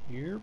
Yep.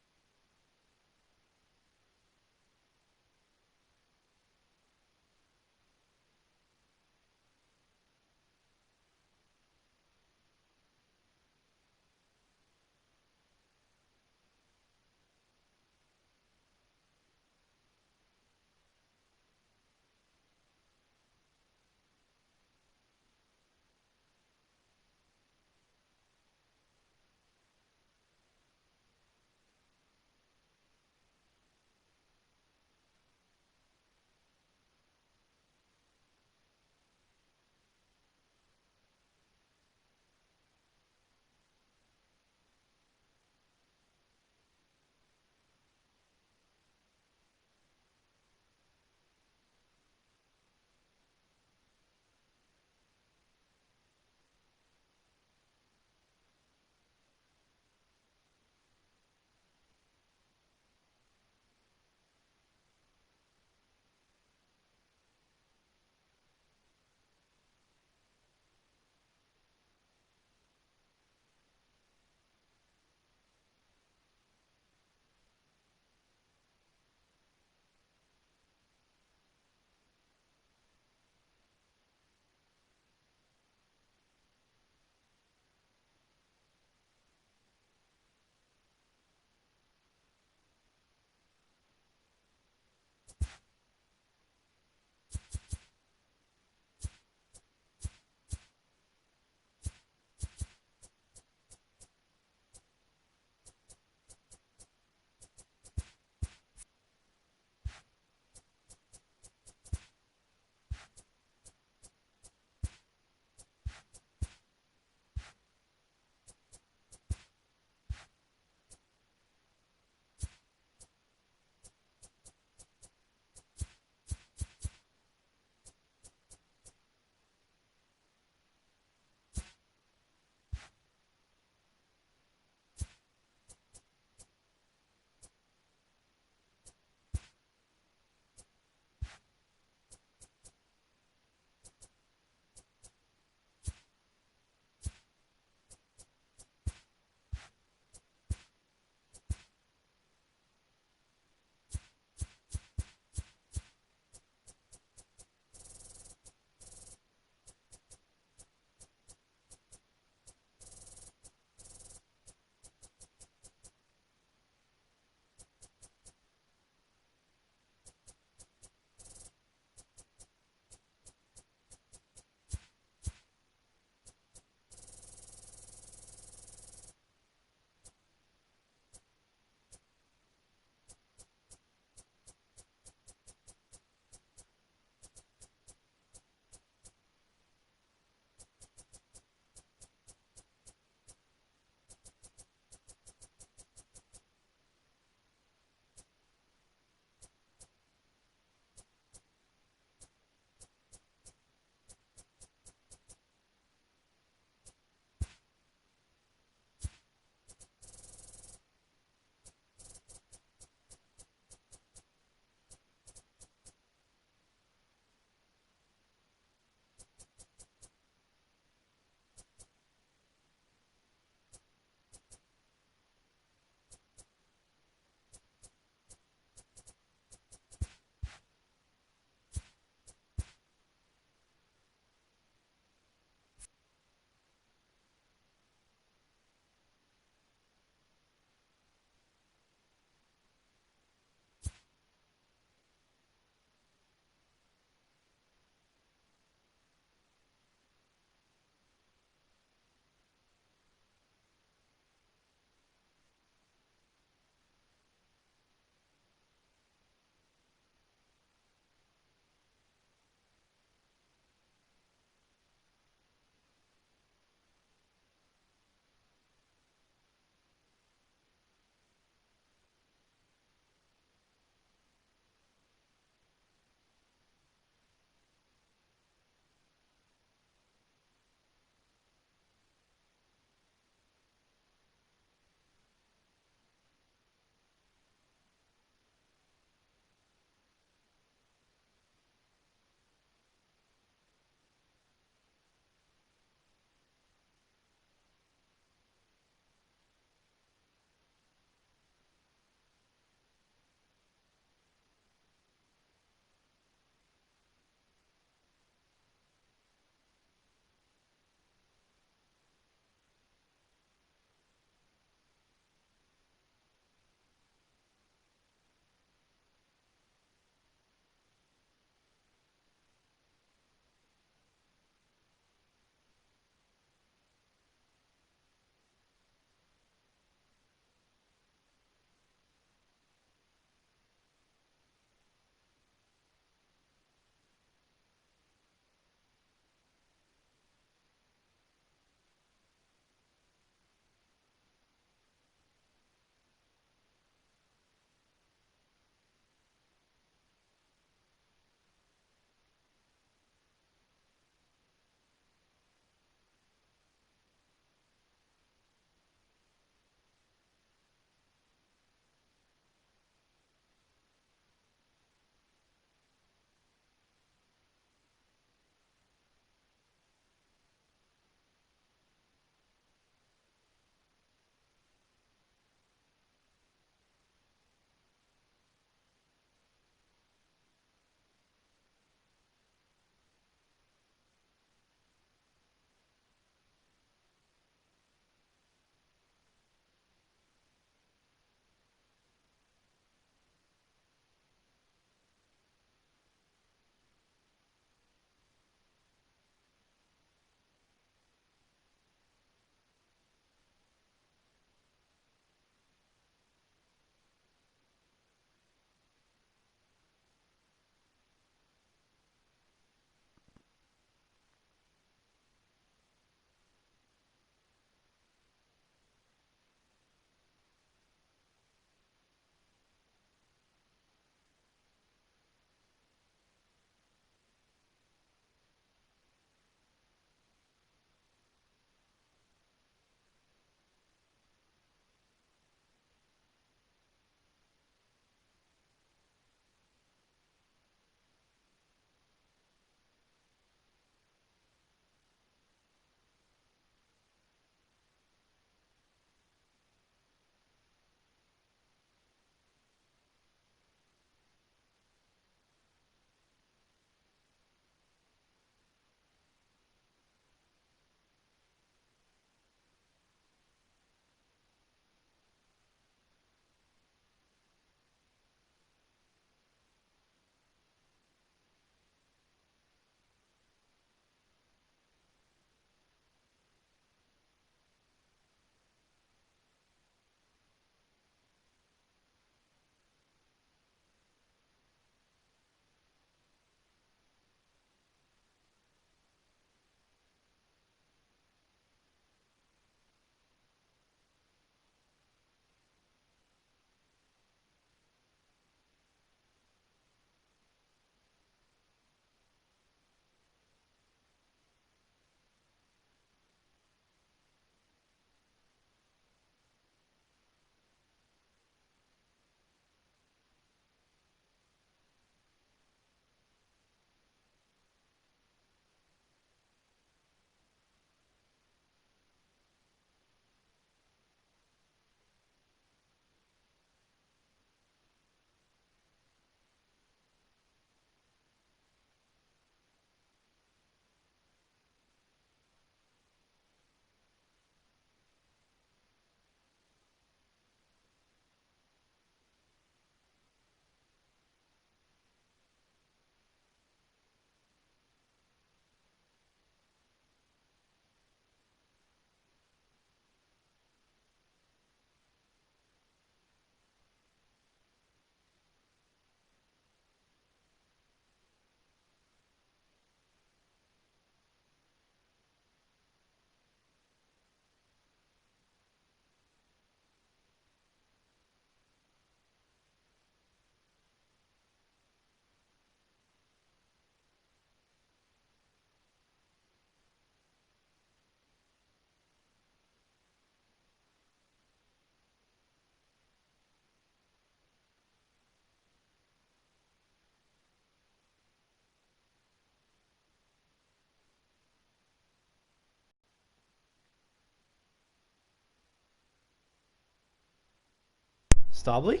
Stobley?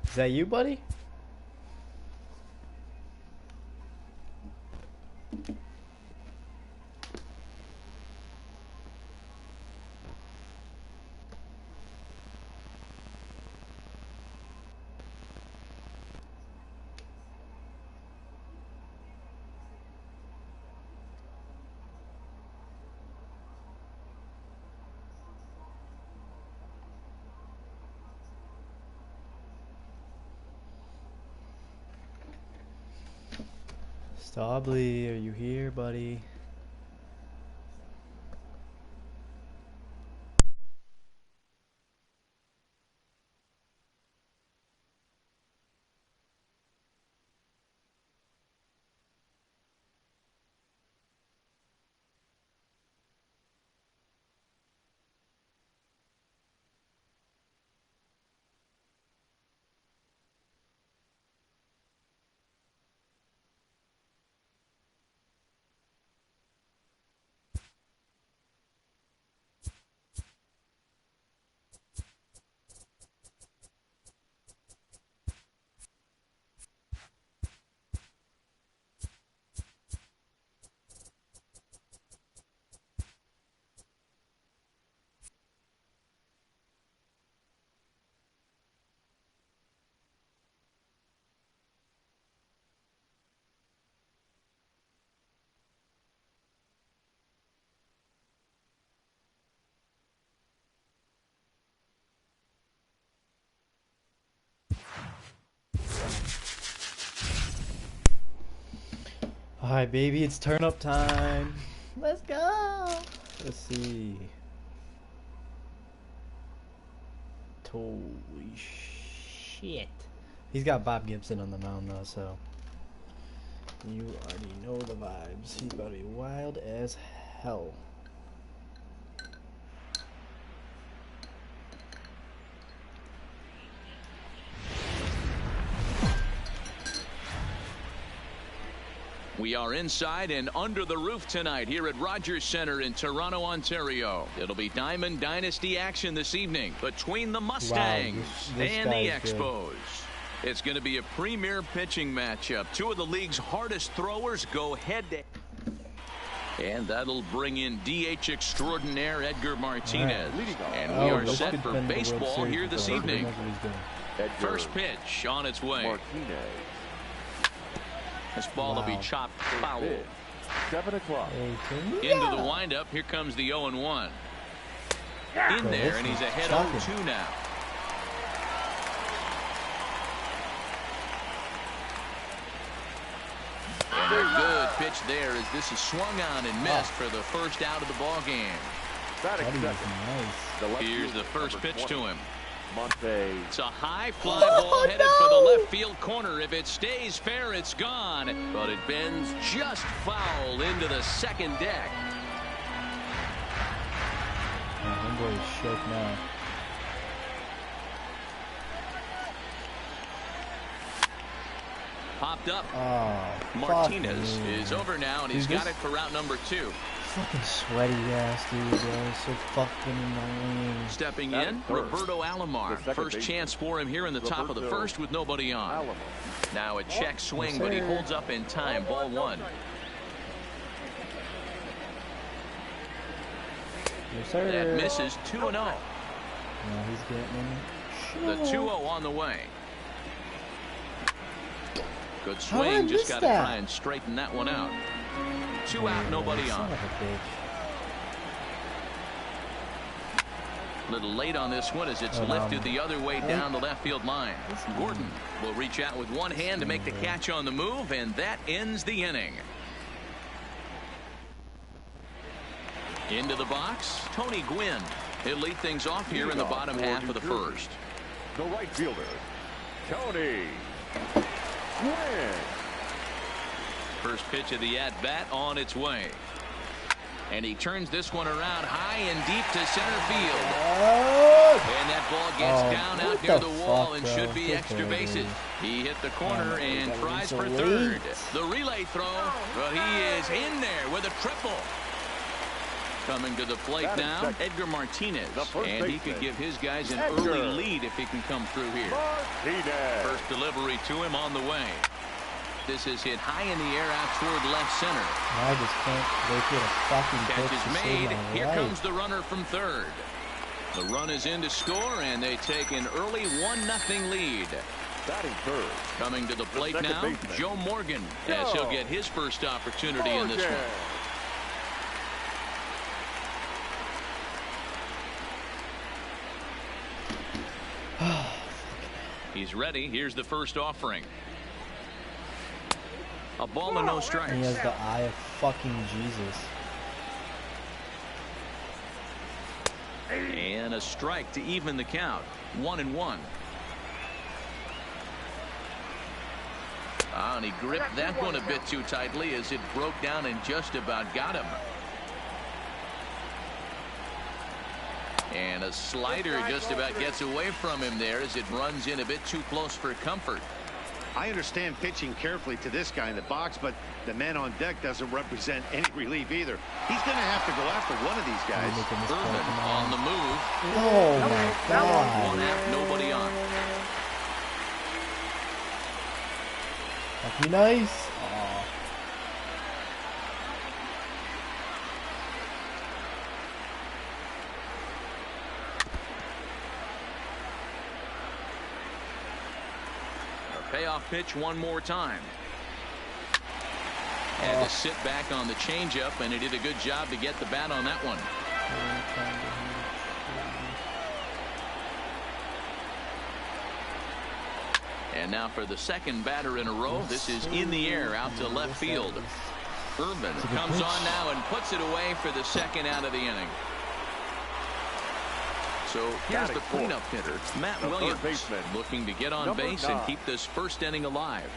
Is that you, buddy? Stobley, are you here, buddy? Alright, baby, it's turn up time. Let's go. Let's see. Holy shit. He's got Bob Gibson on the mound, though, so you already know the vibes. He's about to be wild as hell. We are inside and under the roof tonight here at Rogers Centre in Toronto, Ontario. It'll be Diamond Dynasty action this evening between the Mustangs and the Expos. It's going to be a premier pitching matchup. Two of the league's hardest throwers go head-to-head. And that'll bring in DH extraordinaire Edgar Martinez. And we are set for baseball here this evening. First pitch on its way. This ball will be chopped foul. 7 o'clock. Into the windup. Here comes the 0-1. In there, and he's ahead 0-2 now. And a good pitch there as this is swung on and missed for the first out of the ball game. Here's the first pitch to him. It's a high fly ball headed for the left field corner. If it stays fair, it's gone. But it bends just foul into the second deck. Homeboy is shook now. Popped up. Oh, Martinez is over now, and he's got it for route number 2. Fucking sweaty ass dude, bro. So fucking annoying. Stepping in, Roberto Alomar. First chance for him here in the top of the first with nobody on. Now a check swing, but he holds up in time. Ball 1. Yes, sir. That misses 2-0. Now he's getting the 2-0 on the way. Good swing. Just got to try and straighten that one out. 2 out, nobody on. A little late on this one as it's lifted the other way down the left field line. Gordon will reach out with one hand to make the catch on the move, and that ends the inning. Into the box, Tony Gwynn. He'll lead things off here in the bottom half of the first. The right fielder, Tony Gwynn. First pitch of the at-bat on its way. And he turns this one around high and deep to center field. And that ball gets down out near the wall and should be extra bases. He hit the corner and tries for third. The relay throw, but he is in there with a triple. Coming to the plate now, Edgar Martinez. And he could give his guys an early lead if he can come through here. First delivery to him on the way. This is hit high in the air out toward left center. I just can't wait for a fucking catch is made. Here life. Comes the runner from third. The run is in to score, and they take an early 1-0 lead. Batting third. Coming to the plate now, baseman, Joe Morgan, as he'll get his first opportunity in this one. He's ready. Here's the first offering. A ball and no strikes. He has the eye of fucking Jesus. And a strike to even the count. 1-1. And he gripped that one a bit too tightly as it broke down and just about got him. And a slider just about gets away from him there as it runs in a bit too close for comfort. I understand pitching carefully to this guy in the box, but the man on deck doesn't represent any relief either. He's going to have to go after one of these guys. Irvin on the move. Oh my God. One out, nobody on. That'd be nice. Oh. Payoff pitch one more time. Had to sit back on the changeup, and he did a good job to get the bat on that one. And now for the second batter in a row. This is in the air out to left field. Irvin comes on now and puts it away for the second out of the inning. So here's the cleanup hitter, Matt Williams, looking to get on base and keep this first inning alive.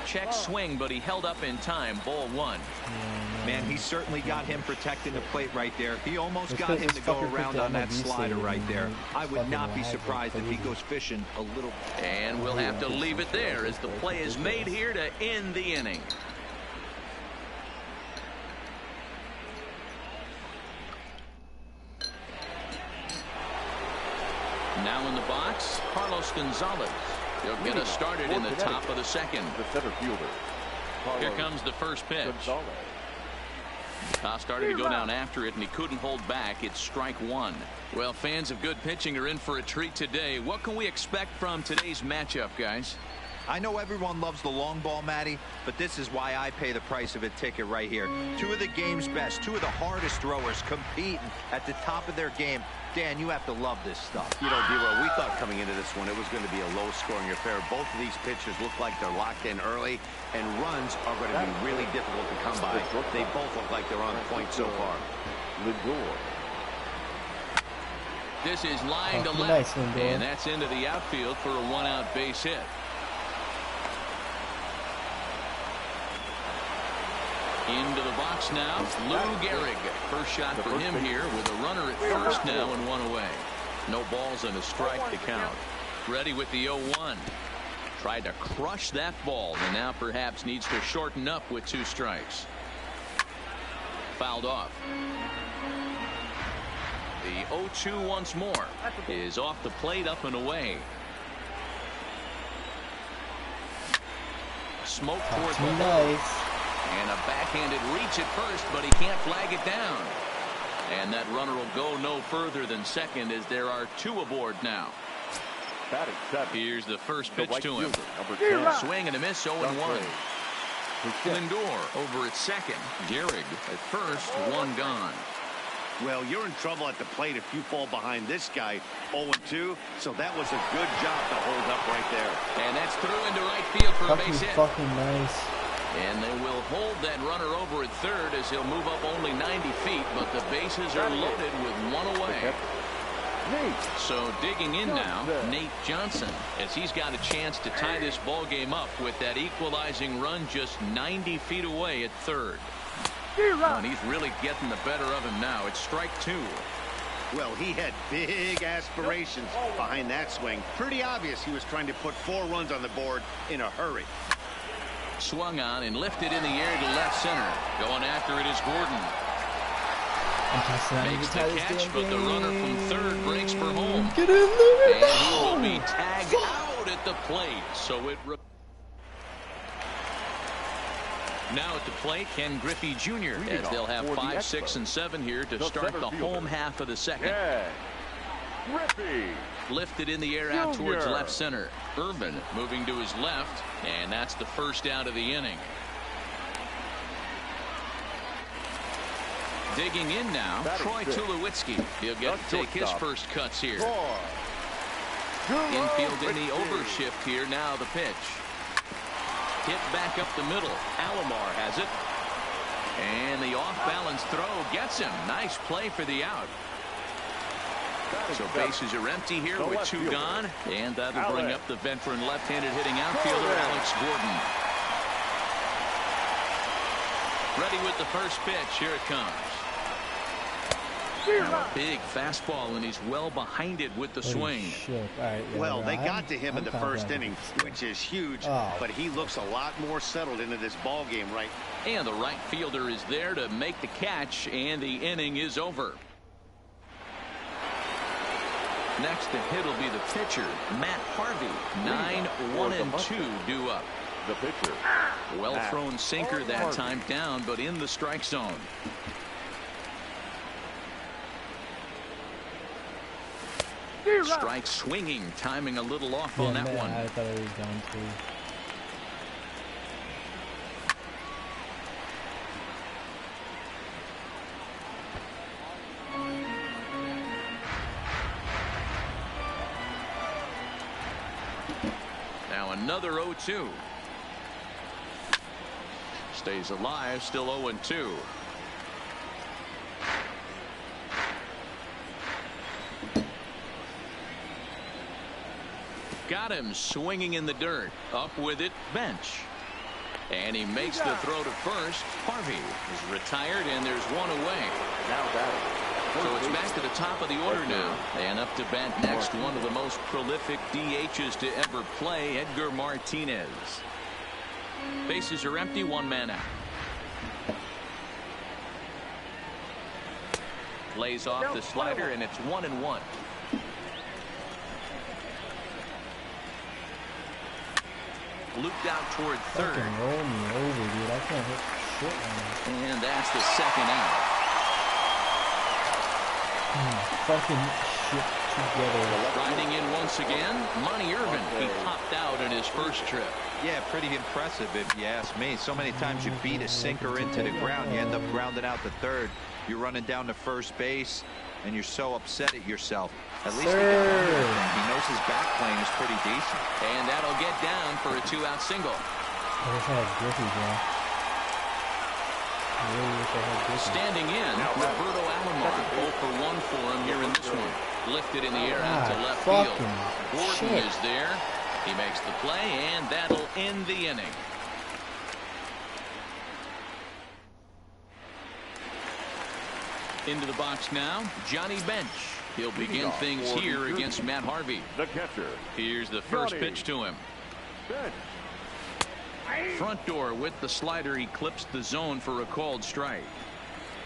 Check swing, but he held up in time. Ball one. Man, he certainly got him protecting the plate right there. He almost got him to go around on that slider right there. I would not be surprised if he goes fishing a little. And we'll have to leave it there as the play is made here to end the inning. Now in the box, Carlos Gonzalez. He'll get us started in the top of the second. The center fielder. Here comes the first pitch. Started to go down after it, and he couldn't hold back. It's strike one. Well, fans of good pitching are in for a treat today. What can we expect from today's matchup, guys? I know everyone loves the long ball, Matty, but this is why I pay the price of a ticket right here. Two of the game's best, two of the hardest throwers competing at the top of their game. Dan, you have to love this stuff. You know, D-Row, we thought coming into this one it was going to be a low-scoring affair. Both of these pitchers look like they're locked in early, and runs are going to be really difficult to come by. They both look like they're on point so far. Lindor. This is line to left, and that's into the outfield for a one-out base hit. Into the box now, Lou Gehrig. First shot for him here with a runner at first now and one away. No balls and a strike to count. Ready with the 0-1. Tried to crush that ball and now perhaps needs to shorten up with two strikes. Fouled off. The 0-2 once more is off the plate, up and away. Smoke toward the nice. And a backhanded reach at first, but he can't flag it down. And that runner will go no further than second as there are two aboard now. Here's the first pitch to him. Swing and a miss, 0-1. Lindor over at second. Gehrig at first, one gone. Well, you're in trouble at the plate if you fall behind this guy 0-2, so that was a good job to hold up right there. And that's through into right field for a base hit. Fucking nice. And they will hold that runner over at third as he'll move up only 90 feet, but the bases are loaded with one away. So digging in now, Nate Johnson, as he's got a chance to tie this ball game up with that equalizing run just 90 feet away at third. And he's really getting the better of him now. It's strike two. Well, he had big aspirations behind that swing. Pretty obvious he was trying to put 4 runs on the board in a hurry. Swung on and lifted in the air to left center. Going after it is Gordon. Makes the catch, but the runner from third breaks for home. Get in there! And he will be tagged out at the plate. So it... Now at the plate, Ken Griffey Jr. as they'll have 5, 6, and 7 here to start the home half of the second. Griffey. Lifted in the air out towards left center. Irvin moving to his left, and that's the first out of the inning. Digging in now, Troy Tulowitzki. He'll get to take his first cuts here. Infield in the overshift here. Now the pitch. Hit back up the middle. Alomar has it. And the off-balance throw gets him. Nice play for the out. So bases are empty here with 2 gone. And that'll bring up the veteran left-handed hitting outfielder Alex Gordon. Ready with the first pitch. Here it comes. Now a big fastball, and he's well behind it with the swing. Right, well, they got to him in the first inning, which is huge, but he looks a lot more settled into this ball game right. And the right fielder is there to make the catch, and the inning is over. Next to hit will be the pitcher, Matt Harvey. 9-1-2 due up. The pitcher. Well thrown sinker that time down, but in the strike zone. Strike swinging, timing a little off on that one. I thought it was going to. Now another 0-2. Stays alive, still 0-2. Got him swinging in the dirt. Up with it, bench. And he makes the throw to first. Harvey is retired, and there's one away. Now batting. So it's back to the top of the order now. And up to bat next, one of the most prolific DHs to ever play, Edgar Martinez. Bases are empty, 1 man out. Lays off the slider, and it's 1-1. Looped out toward third. Roll me over, dude. I can't hit shit on it. And that's the second out. Fucking shit together. Riding in once again, Monty Irvin. He popped out in his first trip. Yeah, pretty impressive if you ask me. So many times you beat a sinker into the ground, you end up grounding out the third. You're running down to first base, and you're so upset at yourself. At least he knows his back plane is pretty decent. And that'll get down for a 2-out single. I wish I had Griffey, bro. I really wish I had Griffey. Standing in, Roberto Alomar. 0 for 1 for him here in this one. Lifted in the air out to left field. Gordon is there. He makes the play, and that'll end the inning. Into the box now, Johnny Bench. He'll begin things here against Matt Harvey. The catcher. Here's the first pitch to him. Front door with the slider. He clips the zone for a called strike.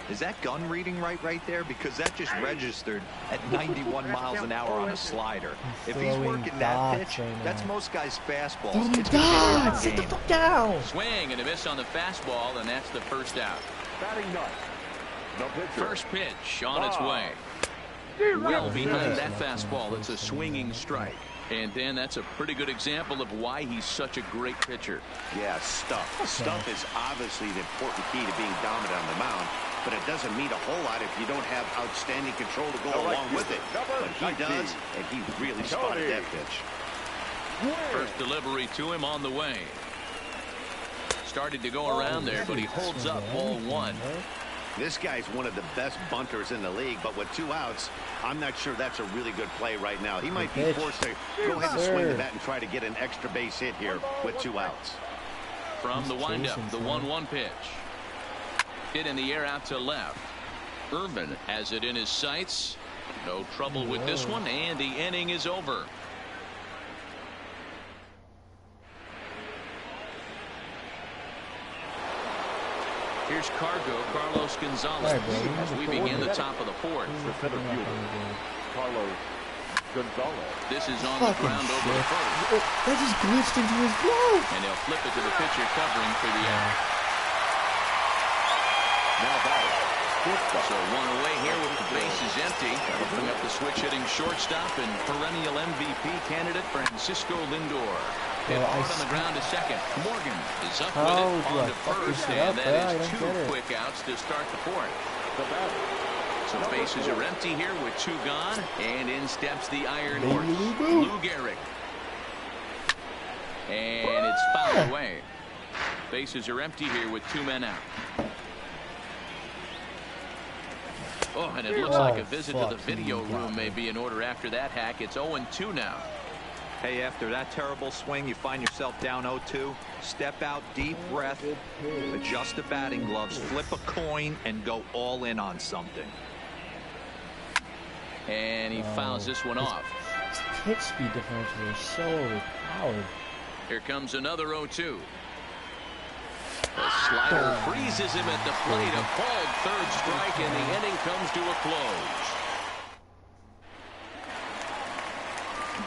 Is that gun reading right there? Because that just registered at 91 miles an hour on a slider. If he's working that pitch, that's most guys' fastballs. It's God, sit the fuck down. Swing and a miss on the fastball, and that's the first out. Batting ninth. The pitcher. First pitch on its way. Well behind that fastball. It's a swinging strike. And Dan, that's a pretty good example of why he's such a great pitcher. Yeah, stuff. Stuff is obviously the important key to being dominant on the mound, but it doesn't mean a whole lot if you don't have outstanding control to go along with it. But he does, and he really spotted that pitch. First delivery to him on the way. Started to go around there, but he holds up ball 1. This guy's one of the best bunters in the league, but with 2 outs, I'm not sure that's a really good play right now. He might be forced to go ahead and swing the bat and try to get an extra base hit here with 2 outs. From the windup, the 1-1 pitch. Hit in the air out to left. Irvin has it in his sights. No trouble with this one, and the inning is over. Here's Carlos Gonzalez, as we begin the top of the fourth. The center fielder, Carlos Gonzalez. This is on the ground over the first. That just glitched into his glove. And they'll flip it to the pitcher covering for the out. Now batting. So one away here with the bases empty. That'll bring up the switch-hitting shortstop and perennial MVP candidate Francisco Lindor. Hit hard on the ground to second. Morgan is up with it on to first, and that is 2 quick outs to start the fourth. The batter. So bases are empty here with 2 gone, and in steps the Iron Horse, Lou Gehrig. And it's fouled away. Bases are empty here with 2 men out. Oh, and it looks like a visit to the video room may be in order after that hack. It's 0-2 now. Hey, after that terrible swing, you find yourself down 0-2. Step out, deep breath, adjust the batting gloves, flip a coin, and go all in on something. And he fouls this one off. His pitch speed differentials are so overpowered. Here comes another 0-2. The slider freezes him at the plate. A called third strike, and the inning comes to a close.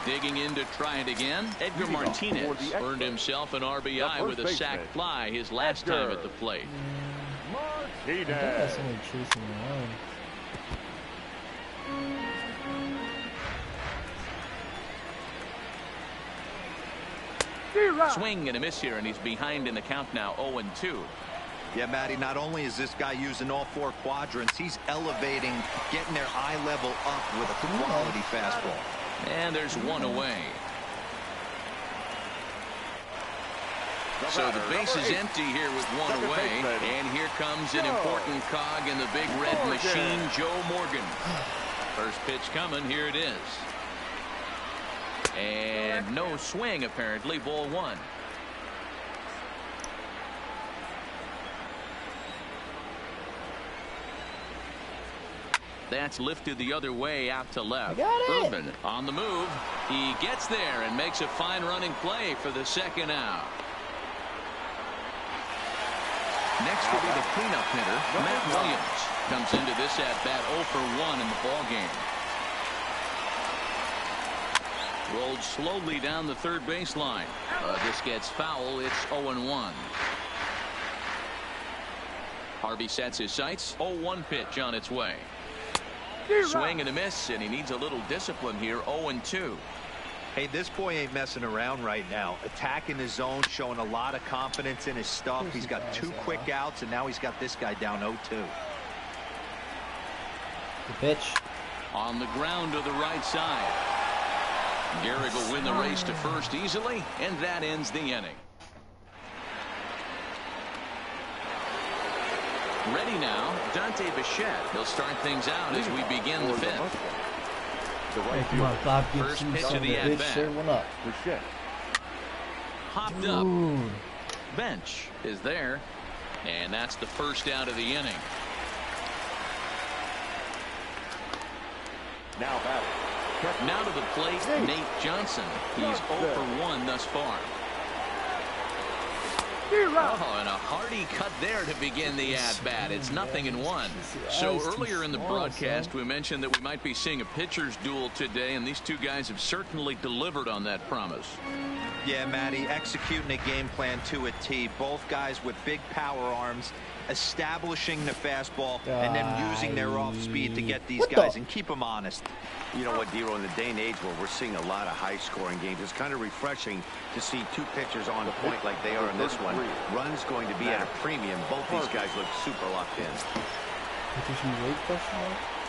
Digging in to try it again, Edgar Martinez earned himself an RBI with a sac fly his last time at the plate. Martinez. That's only chasing around. Swing and a miss here, and he's behind in the count now, 0-2. Yeah, Matty, not only is this guy using all 4 quadrants, he's elevating, getting their eye level up with a quality fastball. And there's 1 away. So the base is empty here with 1 away. And here comes an important cog in the big red machine, Joe Morgan. First pitch coming. Here it is. And no swing, apparently. Ball 1. That's lifted the other way out to left. Urban on the move. He gets there and makes a fine running play for the second out. Next will be the cleanup hitter, Matt Williams. Comes into this at bat 0 for 1 in the ball game. Rolled slowly down the third baseline. This gets foul. It's 0-1. Harvey sets his sights. 0-1 pitch on its way. Swing and a miss, and he needs a little discipline here. 0-2. Hey, this boy ain't messing around right now. Attacking his zone, showing a lot of confidence in his stuff. He's got 2 quick outs, and now he's got this guy down 0-2. The pitch. On the ground to the right side. Gehrig will win the race to first easily, and that ends the inning. Ready now, Dante Bichette. He'll start things out as we begin the 5th. Come on, Bob First pitch of the at-bat. One up. Hopped up. Bench is there, and that's the first out of the inning. Now batting. Now to the plate, Nate Johnson. He's 0 for 1 thus far. Oh, and a hearty cut there to begin the at-bat. It's 0-1. So earlier in the broadcast, we mentioned that we might be seeing a pitcher's duel today, and these 2 guys have certainly delivered on that promise. Yeah, Matty, executing a game plan to a T. Both guys with big power arms, establishing the fastball, and then using their off speed to get these guys and keep them honest. You know what, Dero, in the day and age where we're seeing a lot of high-scoring games, it's kind of refreshing to see 2 pitchers on point like they are in this one. Run's going to be at a premium. Both these guys look super locked in.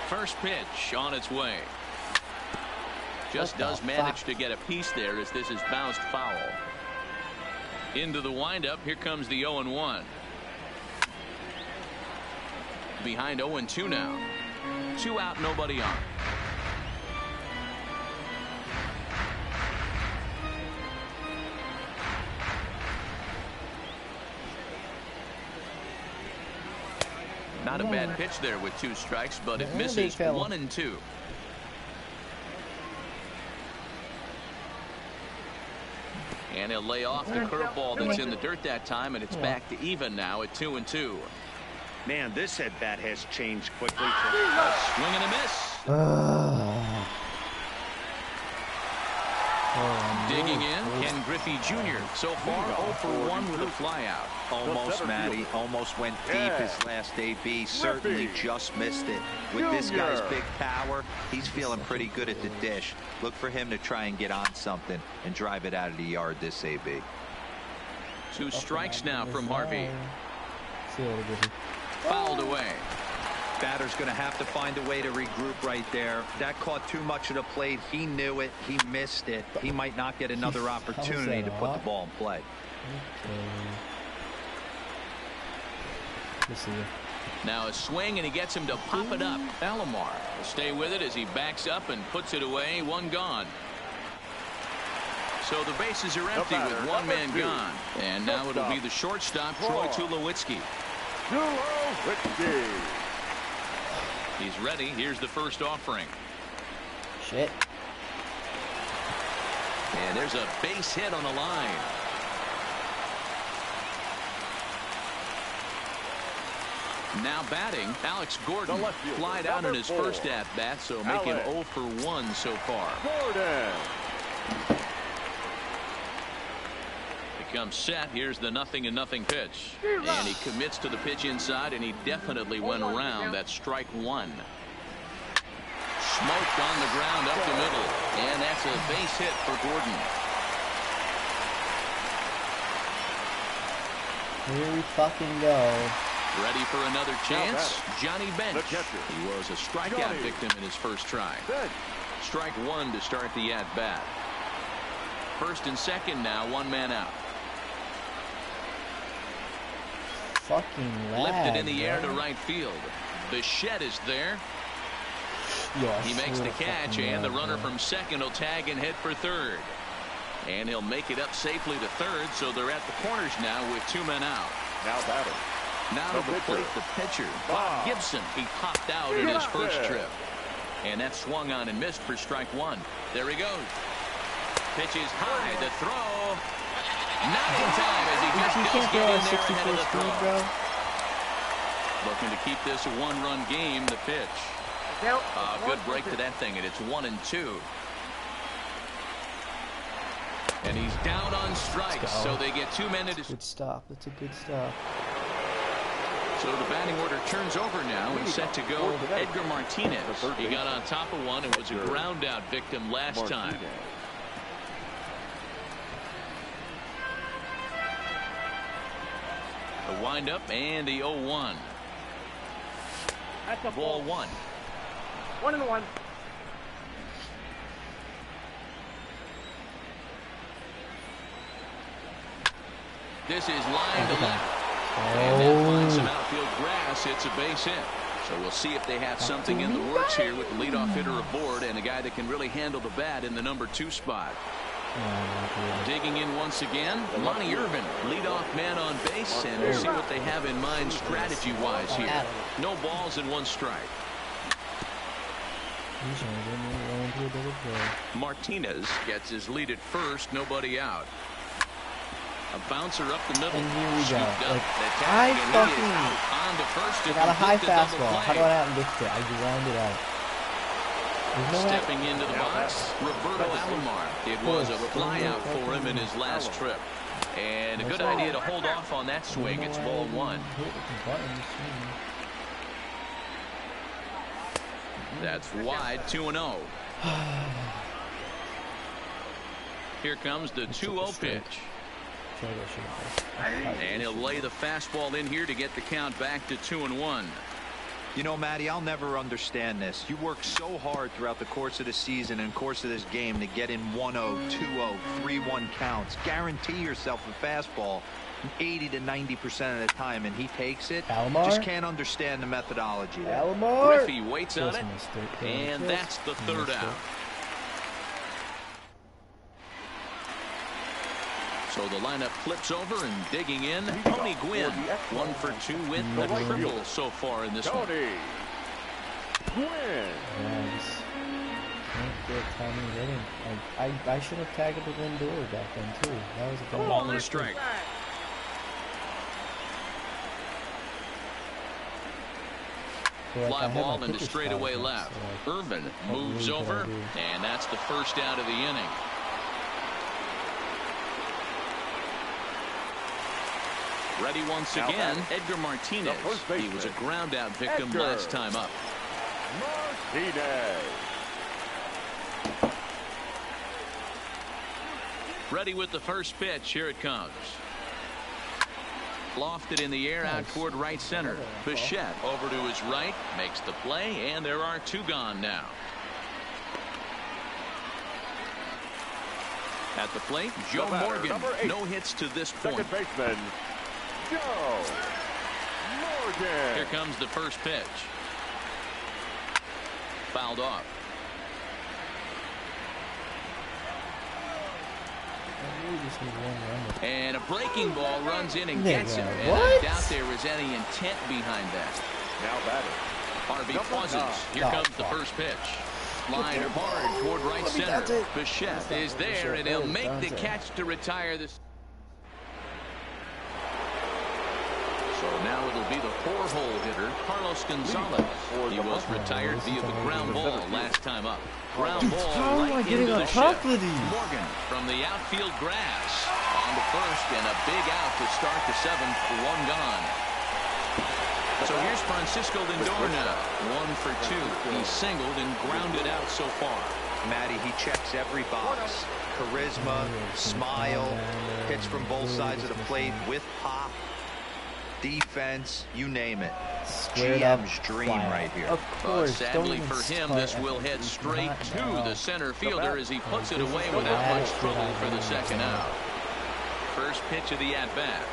First pitch on its way. Just does manage to get a piece there as this is bounced foul. Into the windup. Here comes the 0-1. Behind 0-2 now. 2 out, nobody on. Not a bad pitch there with 2 strikes, but it misses 1-2. And he'll lay off the curveball that's in the dirt that time, and it's back to even now at 2-2. Man, this at bat has changed quickly. Swing and a miss. Digging in, Ken Griffey Jr. So far, 0 for 1 with a flyout. Almost, Matty. Almost went deep his last AB. Certainly just missed it. With this guy's big power, he's feeling pretty good at the dish. Look for him to try and get on something and drive it out of the yard this AB. 2 strikes now from Harvey. Fouled away. Batter's going to have to find a way to regroup right there. That caught too much of the plate. He knew it. He missed it. He might not get another opportunity to put the ball in play. Now a swing, and he gets him to pop it up. Alomar will stay with it as he backs up and puts it away. 1 gone. So the bases are empty with 1 man gone. And now it'll be the shortstop, Troy Tulowitzki. He's ready. Here's the first offering. Shit. And there's a base hit on the line. Now batting, Alex Gordon flied out in his first at-bat, so make him 0 for 1 so far. Comes set. Here's the 0-0 pitch, and he commits to the pitch inside, and he definitely went around. That's strike 1. Smoked on the ground up the middle, and that's a base hit for Gordon. Here we fucking go. Ready for another chance? Johnny Bench. He was a strikeout victim in his first try. Strike 1 to start the at-bat. First and second now, 1 man out. Fucking lag, lifted in the air to right field. Bichette is there. He makes the catch, and the runner from second will tag and hit for third. And he'll make it up safely to third, so they're at the corners now with 2 men out. Now batting. Now to the plate, the pitcher, Bob Gibson. He popped out in his first trip. And that swung on and missed for strike 1. There he goes. Pitch is high, the throw. Not in time as he just does get in there ahead of the throw. Looking to keep this a 1-run game, the pitch. Good break to that thing, and it's 1-2. And he's down on strikes, so they get 2 men. Good stop. That's a good stop. So the batting order turns over now and set to go Edgar Martinez. He got on top of one and was a ground out victim last time. The windup and the 0-1. That's a ball 1. 1-1. This is line to left. And that finds some outfield grass. It's a base hit. So we'll see if they have something in the works here with the leadoff hitter aboard and a guy that can really handle the bat in the number 2 spot. Digging in once again, Lonnie Irvin, leadoff man on base, and we'll see what they have in mind strategy-wise here. No balls and 1 strike. Martinez gets his lead at first, nobody out. A bouncer up the middle. And here we go. Like, I got a high fastball. How do I not lift it? I ground it out. Stepping into the box, Roberto Alomar. It was a fly out for him in his last trip. And a good idea to hold off on that swing. It's ball 1. That's wide, 2-0. Here comes the 2-0 pitch. And he'll lay the fastball in here to get the count back to 2-1. You know, Matty, I'll never understand this. You work so hard throughout the course of the season and course of this game to get in 1-0, 2-0, 3-1 counts. Guarantee yourself a fastball 80 to 90% of the time, and he takes it. Alomar? Just can't understand the methodology there. Alomar? Griffey waits on it, and that's the 3rd out. So the lineup flips over and digging in. Tony Gwynn, 1 for 2 with the triple so far in this one. Tony Gwynn. I should have tagged the Lindor back then too. That was a ball and a strike. like, Fly ball into straightaway left. So, Irvin moves over, and that's the first out of the inning. Ready once again, Edgar Martinez. He was a ground out victim last time up. Martinez. Ready with the first pitch. Here it comes. Lofted in the air out toward right center. Bichette over to his right, makes the play, and there are two gone now. At the plate, Joe Morgan. No hits to this point. Second baseman, Joe Morgan. Here comes the first pitch. Fouled off. And a breaking ball runs in and gets him. And I doubt there was any intent behind that. Now batting. Harvey pauses. Here comes the first pitch. Line hard toward right center. Bichette is there, and he'll make the catch to retire this. So now it'll be the four-hole hitter, Carlos Gonzalez. He was retired via the ground ball last time up. Ground ball right into the shift. Morgan from the outfield grass. On to first, and a big out to start the seventh. One gone. So here's Francisco Lindor now. 1 for 2. He's singled and grounded out so far. Matty, he checks every box. Charisma, smile, hits from both sides of the plate with pop. Defense, you name it. GM's dream right here. Of course. Sadly for him, this will head straight to the center fielder as he puts it away without much trouble for the second out. First pitch of the at-bat.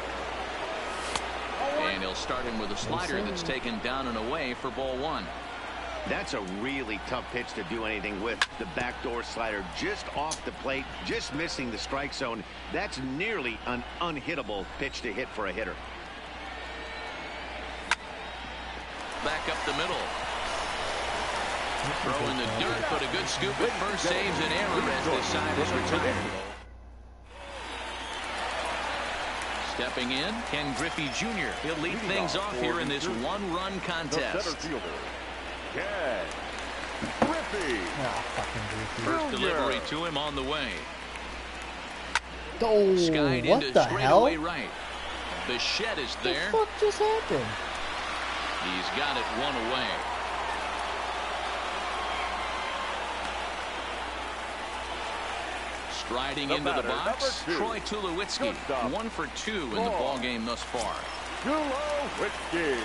And he'll start him with a slider that's taken down and away for ball one. That's a really tough pitch to do anything with. The backdoor slider just off the plate, just missing the strike zone. That's nearly an unhittable pitch to hit for a hitter. Back up the middle. Throw in the dirt, but a good scoop at first, saves an error as this side is retired. Stepping in, Ken Griffey Jr. He'll lead things off here in this one-run contest. Ken Griffey. First delivery to him on the way. Oh, Skied what into the hell? straightaway right. Bichette is there. What the fuck just happened? He's got it one away. Striding into the box, Troy Tulowitzki. 1 for 2 in the ballgame thus far. Tulowitzki.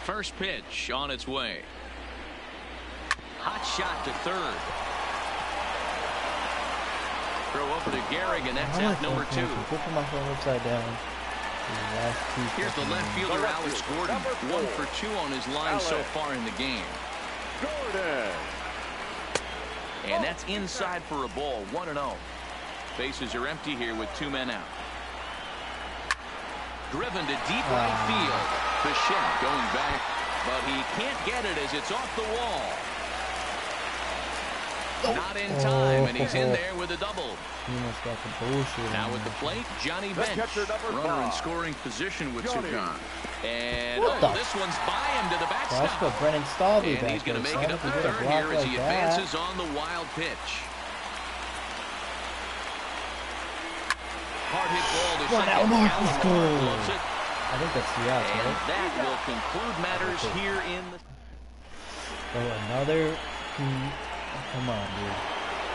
First pitch on its way. Hot shot to third. Throw over to Gehrig, and that's out number 2. Put my phone upside down. Here's the left fielder, Alex Gordon. 1 for 2 on his line so far in the game. Gordon. And that's inside for a ball, 1-0. Bases are empty here with 2 men out. Driven to deep right field. Bichette going back, but he can't get it as it's off the wall. Not in time, and he's in there with a double. Now with the plate, Johnny Bench. Runner in scoring position with Sukan. And this one's by him to the backstop. And he's going to make it up the third here as he advances on the wild pitch. Hard hit ball to second. Loves it. I think that's the out, and that will conclude matters here in the. Another. Come on, dude.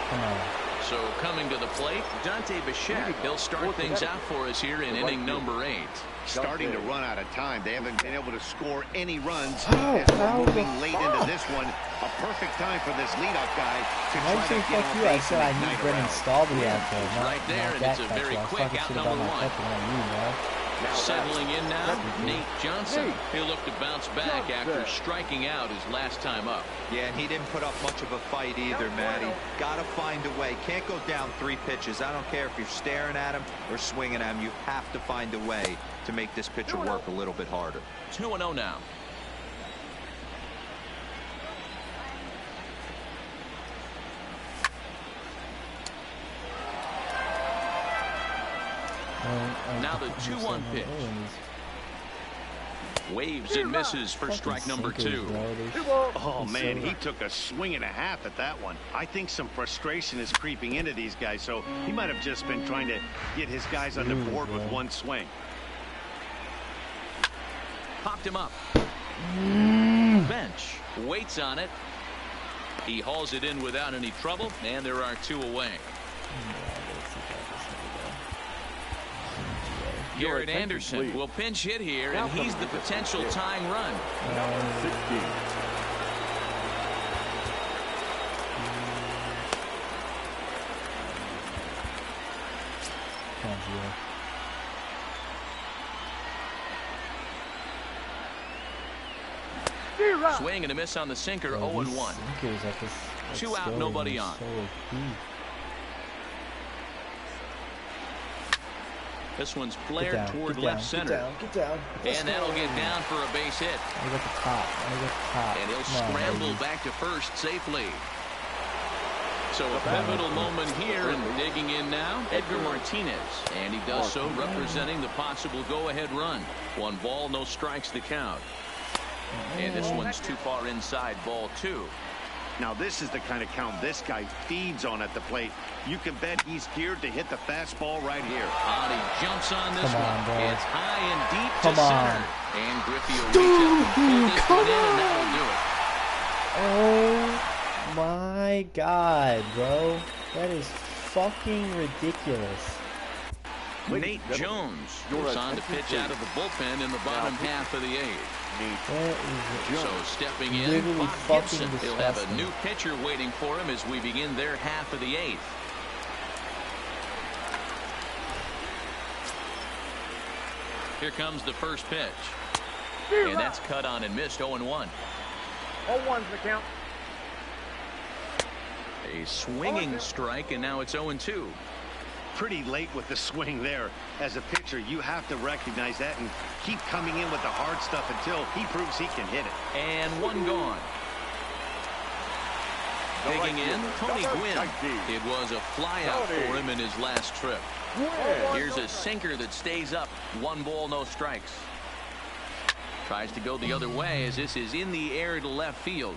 Come on. So coming to the plate, Dante Bichette. He'll start things out for us here in inning number 8. Starting to run out of time. They haven't been able to score any runs. As we're moving late into this one, a perfect time for this leadoff guy to try to get on base. I said I need Brennan Stallby out there. Right there, and it's a very quick out number 1. Settling in now, Nate Johnson. He'll look to bounce back after striking out his last time up. Yeah, and he didn't put up much of a fight either, Matty. Got to find a way. Can't go down 3 pitches. I don't care if you're staring at him or swinging at him. You have to find a way to make this pitcher work a little bit harder. 2-0 now. Now the 2-1 pitch. Waves and misses for strike number 2. Oh, man, he took a swing and a half at that one. I think some frustration is creeping into these guys, so he might have just been trying to get his guys on the board with one swing. Popped him up. Bench waits on it. He hauls it in without any trouble, and there are 2 away. Garrett Anderson will pinch hit here, and he's the potential tying run. Number 16. Swing and a miss on the sinker, 0-1. 2 out, nobody on. This one's flared toward left center. Get down. And that'll get down for a base hit. I got the top. And he'll scramble back to first safely. So a pivotal moment here, and digging in now, Edgar Martinez. And he does so representing the possible go-ahead run. 1 ball, no strikes to count. And this one's too far inside, ball 2. Now this is the kind of count this guy feeds on at the plate. You can bet he's geared to hit the fastball right here. He jumps on this one. Bro. It's high and deep to center. And Griffey will reach up and pull this one in, and that'll do it. Oh my God, bro. That is fucking ridiculous. Nate Jones goes on to pitch out of the bullpen in the bottom half of the 8th. So stepping in, Bob Gibson. He'll have a new pitcher waiting for him as we begin their half of the 8th. Here comes the first pitch. And that's cut on and missed, 0-1. 0-1's the count. A swinging strike, and now it's 0-2. Pretty late with the swing there. As a pitcher, you have to recognize that and keep coming in with the hard stuff until he proves he can hit it. And 1 gone. Digging in, Tony Gwynn. It was a flyout for him in his last trip. Here's a sinker that stays up. 1 ball, no strikes. Tries to go the other way as this is in the air to left field.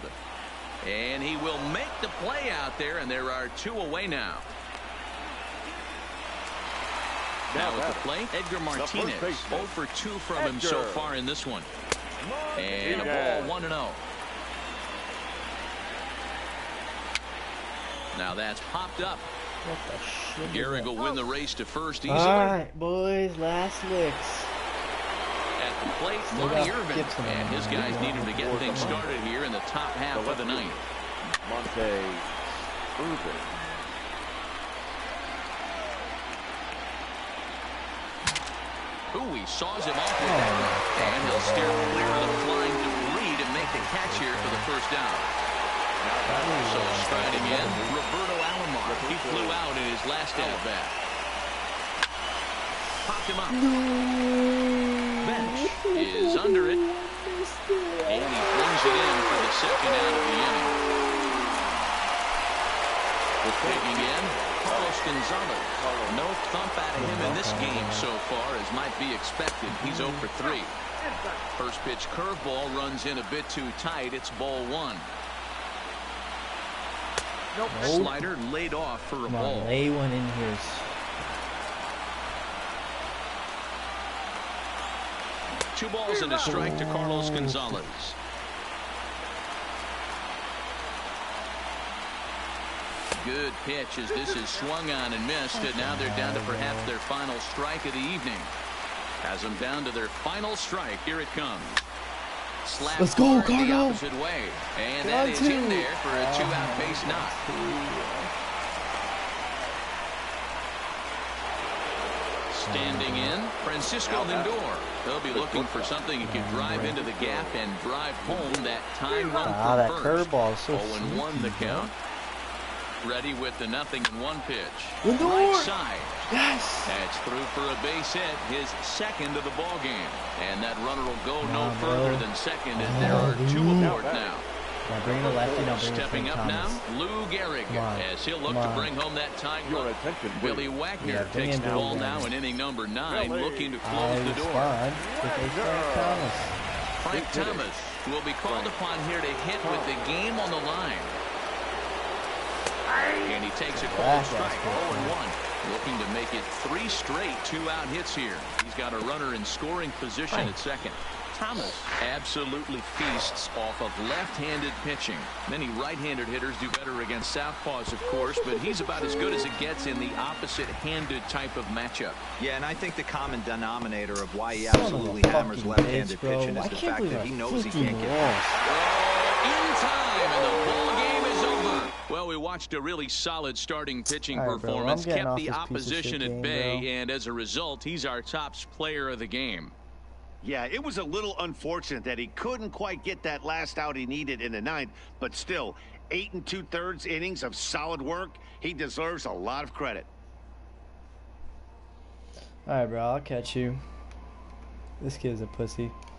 And he will make the play out there, and there are 2 away now. Now at the plate, Edgar Martinez. 0 for 2 from him so far in this one. And a ball, 1-0. Now that's popped up. What the shit? Gehrig will win the race to first easily. All right, boys, last licks. At the plate, Monty Irvin. And his guys need him to get things started here in the top half of the 9th. Monte Irvin. He saws him off with that one. And he'll steer clear of the flying debris to make the catch here for the first down. So striding in, Roberto Alomar. He flew out in his last at-bat. Popped him up. Bench is under it. And he brings it in for the second out of the inning. Taking in, Carlos Gonzalez. No thump out of him in this game so far, as might be expected. He's 0 for 3. First pitch curveball runs in a bit too tight. It's ball 1. Slider laid off for a ball. Lay one in here. 2 balls and a strike to Carlos Gonzalez. Good pitch as this is swung on and missed, and now they're down to perhaps their final strike of the evening. Has them down to their final strike. Here it comes. Slap. Let's go, Cargo. The opposite way, and that is in there for a 2-out base knock. Standing in, Francisco Lindor. They'll be looking for something he can drive into the gap and drive home that time run for that first. curveball is so 0-1 the count. Ready with the 0-1 pitch. Lindor. Right side. Yes. That's through for a base hit, his second of the ball game. And that runner will go no further than second as there are 2 aboard now. Now bring the lefty, now bring Stepping up Thomas. now, Lou Gehrig, as he'll look to bring home that tie. Your attention, Billy Wagner takes the ball now in inning number 9, looking to close the door. Frank Thomas will be called upon here to hit with the game on the line. And he takes a called strike, 0-1. Looking to make it 3 straight 2-out hits here. He's got a runner in scoring position at second. Thomas absolutely feasts off of left-handed pitching. Many right-handed hitters do better against southpaws, of course, but he's about as good as it gets in the opposite-handed type of matchup. Yeah, and I think the common denominator of why he absolutely hammers left-handed pitching is the fact that he knows he can't get in time, and the ball game is over. Well, we watched a really solid starting pitching performance, kept the opposition at bay, and as a result, he's our top player of the game. Yeah, it was a little unfortunate that he couldn't quite get that last out he needed in the 9th, but still, 8 2/3 innings of solid work. He deserves a lot of credit. All right, bro, I'll catch you. This kid's a pussy.